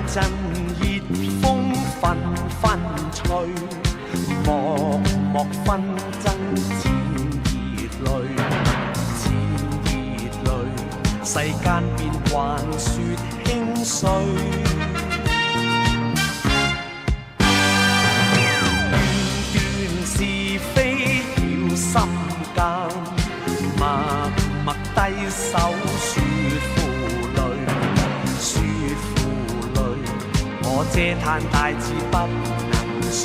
陣熱風紛紛吹，漠漠紛爭濺熱淚，濺熱淚，世間變幻說輕碎。段段是非繞心間，默默低手說負累，說負累，我嗟嘆大志不能遂。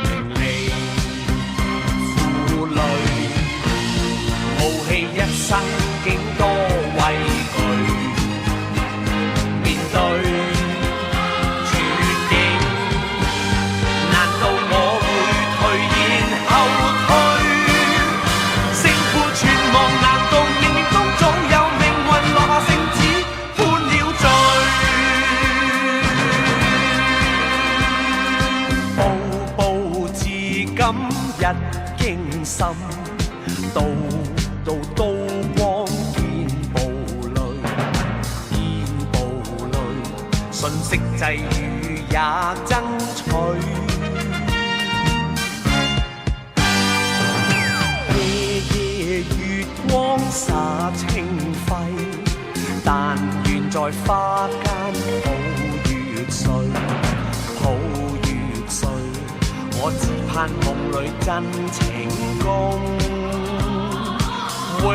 名利負累，傲氣一生竟多畏懼，面對一驚心，道道刀光見暴戾，見暴戾，瞬息際遇也爭取。夜夜月光灑清輝，但願在花間抱月睡，抱月睡。我只盼夢裏真情共永